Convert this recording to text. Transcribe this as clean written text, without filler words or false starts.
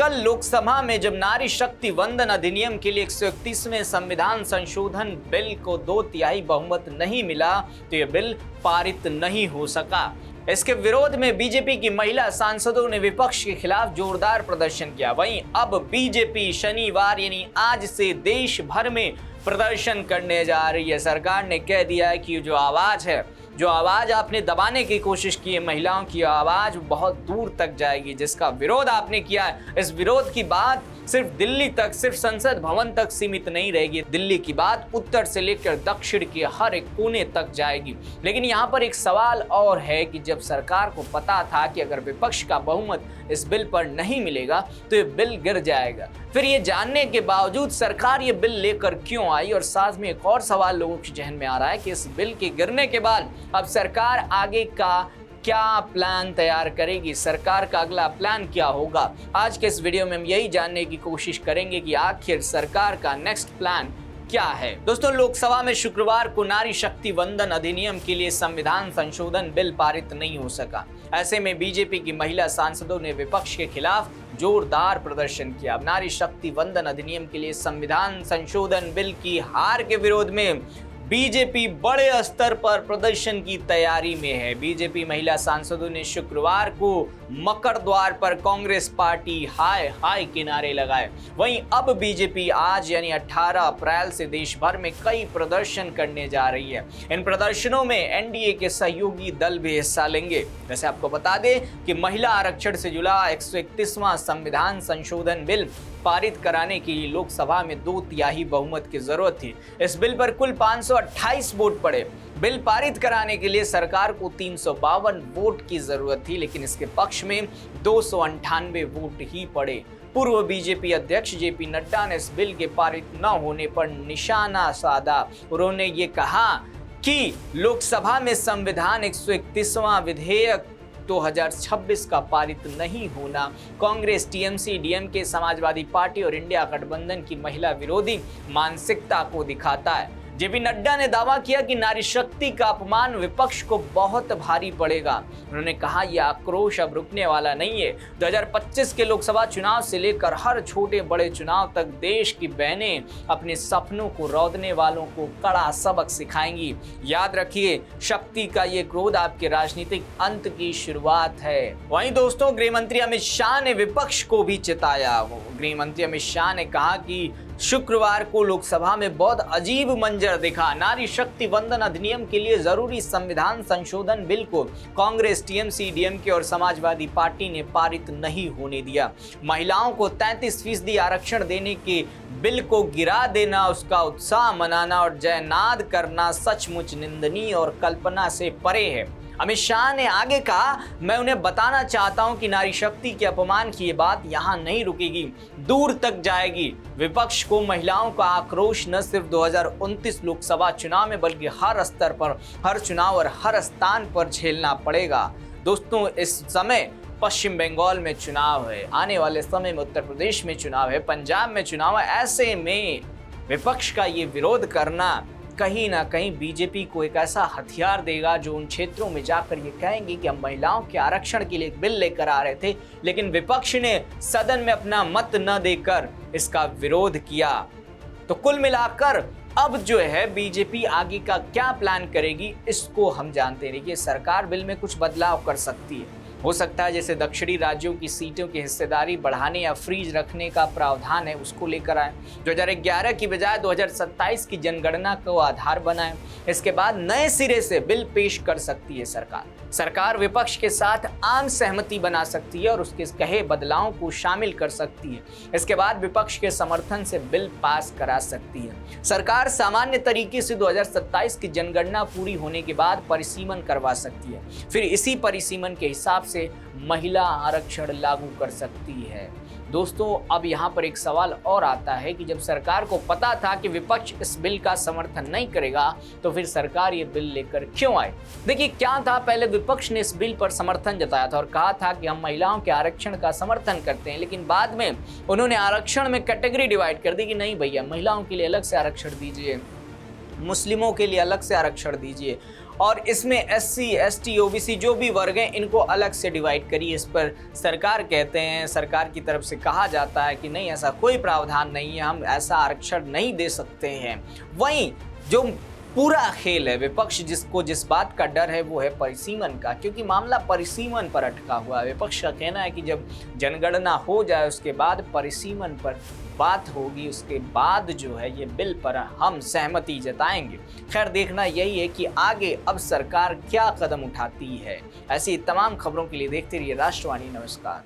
कल लोकसभा में जब नारी शक्ति वंदन अधिनियम के लिए 131वें संविधान संशोधन बिल को 2/3 बहुमत नहीं मिला तो यह बिल पारित नहीं हो सका। इसके विरोध में बीजेपी की महिला सांसदों ने विपक्ष के खिलाफ जोरदार प्रदर्शन किया। वहीं अब बीजेपी शनिवार यानी आज से देश भर में प्रदर्शन करने जा रही है। सरकार ने कह दिया है कि जो आवाज आपने दबाने की कोशिश की है, महिलाओं की आवाज बहुत दूर तक जाएगी। जिसका विरोध आपने किया है, इस विरोध की बात सिर्फ दिल्ली तक, सिर्फ संसद भवन तक सीमित नहीं रहेगी। दिल्ली की बात उत्तर से लेकर दक्षिण के हर एक कोने तक जाएगी। लेकिन यहाँ पर एक सवाल और है कि जब सरकार को पता था कि अगर विपक्ष का बहुमत इस बिल पर नहीं मिलेगा तो ये बिल गिर जाएगा, फिर ये जानने के बावजूद सरकार ये बिल लेकर क्यों आई? और साथ में एक और सवाल लोगों के जहन में आ रहा है कि इस बिल के गिरने के बाद अब सरकार आगे का क्या प्लान तैयार करेगी, सरकार का अगला प्लान क्या होगा। आज के इस वीडियो में हम यही जानने की कोशिश करेंगे कि आखिर सरकार का नेक्स्ट प्लान क्या है। दोस्तों, लोकसभा में शुक्रवार को नारी शक्ति वंदन अधिनियम के लिए संविधान संशोधन बिल पारित नहीं हो सका। ऐसे में बीजेपी की महिला सांसदों ने विपक्ष के खिलाफ जोरदार प्रदर्शन किया। नारी शक्ति वंदन अधिनियम के लिए संविधान संशोधन बिल की हार के विरोध में बीजेपी बड़े स्तर पर प्रदर्शन की तैयारी में है। बीजेपी महिला सांसदों ने शुक्रवार को मकर द्वार पर कांग्रेस पार्टी हाय हाय के नारे लगाए। वहीं अब बीजेपी आज यानी 18 अप्रैल से देश भर में कई प्रदर्शन करने जा रही है। इन प्रदर्शनों में एनडीए के सहयोगी दल भी हिस्सा लेंगे। वैसे आपको बता दें कि महिला आरक्षण से जुड़ा 131वां संविधान संशोधन बिल पारित कराने के लिए लोकसभा में 2/3 बहुमत की जरूरत थी। इस बिल पर कुल 528 वोट पड़े। बिल पारित कराने के लिए सरकार को 352 वोट की जरूरत थी, लेकिन इसके पक्ष में 298 वोट ही पड़े। पूर्व बीजेपी अध्यक्ष जेपी नड्डा ने इस बिल के पारित न होने पर निशाना साधा। उन्होंने ये कहा कि लोकसभा में संविधान 131वां विधेयक 2026 का पारित नहीं होना Congress, TMC, DMK, Samajwadi party और इंडिया गठबंधन की महिला विरोधी मानसिकता को दिखाता है। जेपी नड्डा ने दावा किया कि नारी शक्ति का अपमान विपक्ष को बहुत भारी पड़ेगा। उन्होंने कहा यह आक्रोश अब रुकने वाला नहीं है। 2025 के लोकसभा चुनाव से लेकर हर छोटे बड़े चुनाव तक देश की बहनें अपने सपनों को रौंदने वालों को कड़ा सबक सिखाएंगी। याद रखिए, शक्ति का ये क्रोध आपके राजनीतिक अंत की शुरुआत है। वहीं दोस्तों, गृह मंत्री अमित शाह ने विपक्ष को भी चिताया। गृह मंत्री अमित शाह ने कहा कि शुक्रवार को लोकसभा में बहुत अजीब मंजर दिखा। नारी शक्ति वंदन अधिनियम के लिए जरूरी संविधान संशोधन बिल को कांग्रेस, टीएमसी, डीएमके और समाजवादी पार्टी ने पारित नहीं होने दिया। महिलाओं को 33% आरक्षण देने के बिल को गिरा देना, उसका उत्साह मनाना और जयनाद करना सचमुच निंदनीय और कल्पना से परे है। अमित शाह ने आगे कहा, मैं उन्हें बताना चाहता हूं कि नारी शक्ति के अपमान की ये बात यहां नहीं रुकेगी, दूर तक जाएगी। विपक्ष को महिलाओं का आक्रोश न सिर्फ 2029 लोकसभा चुनाव में बल्कि हर स्तर पर, हर चुनाव और हर स्थान पर झेलना पड़ेगा। दोस्तों, इस समय पश्चिम बंगाल में चुनाव है, आने वाले समय में उत्तर प्रदेश में चुनाव है, पंजाब में चुनाव है। ऐसे में विपक्ष का ये विरोध करना कहीं ना कहीं बीजेपी को एक ऐसा हथियार देगा जो उन क्षेत्रों में जाकर ये कहेंगे कि हम महिलाओं के आरक्षण के लिए एक बिल लेकर आ रहे थे, लेकिन विपक्ष ने सदन में अपना मत न देकर इसका विरोध किया। तो कुल मिलाकर अब जो है बीजेपी आगे का क्या प्लान करेगी, इसको हम जानते हैं। देखिए, सरकार बिल में कुछ बदलाव कर सकती है। हो सकता है जैसे दक्षिणी राज्यों की सीटों की हिस्सेदारी बढ़ाने या फ्रीज रखने का प्रावधान है, उसको लेकर आए। 2011 की बजाय 2027 की जनगणना को आधार बनाए। इसके बाद नए सिरे से बिल पेश कर सकती है सरकार विपक्ष के साथ आम सहमति बना सकती है और उसके कहे बदलावों को शामिल कर सकती है। इसके बाद विपक्ष के समर्थन से बिल पास करा सकती है। सरकार सामान्य तरीके से 2027 की जनगणना पूरी होने के बाद परिसीमन करवा सकती है, फिर इसी परिसीमन के हिसाब से महिला आरक्षण लागू कर सकती है। दोस्तों, अब यहाँ पर एक सवाल और आता है कि जब सरकार को पता था कि विपक्ष इस बिल का समर्थन नहीं करेगा तो फिर सरकार ये बिल लेकर क्यों आई? देखिए, क्या था, पहले विपक्ष ने इस बिल पर समर्थन जताया था और कहा था कि हम महिलाओं के आरक्षण का समर्थन करते हैं, लेकिन बाद में उन्होंने आरक्षण में कैटेगरी डिवाइड कर दी कि नहीं भैया, महिलाओं के लिए अलग से आरक्षण दीजिए, मुस्लिमों के लिए अलग से आरक्षण दीजिए और इसमें एससी, एसटी, ओबीसी जो भी वर्ग हैं इनको अलग से डिवाइड करिए। इस पर सरकार कहते हैं, सरकार की तरफ से कहा जाता है कि नहीं, ऐसा कोई प्रावधान नहीं है, हम ऐसा आरक्षण नहीं दे सकते हैं। वहीं जो पूरा खेल है, विपक्ष जिसको जिस बात का डर है वो है परिसीमन का, क्योंकि मामला परिसीमन पर अटका हुआ है। विपक्ष का कहना है कि जब जनगणना हो जाए उसके बाद परिसीमन पर बात होगी, उसके बाद जो है ये बिल पर हम सहमति जताएंगे। खैर, देखना यही है कि आगे अब सरकार क्या कदम उठाती है। ऐसी तमाम खबरों के लिए देखते रहिए राष्ट्रवाणी। नमस्कार।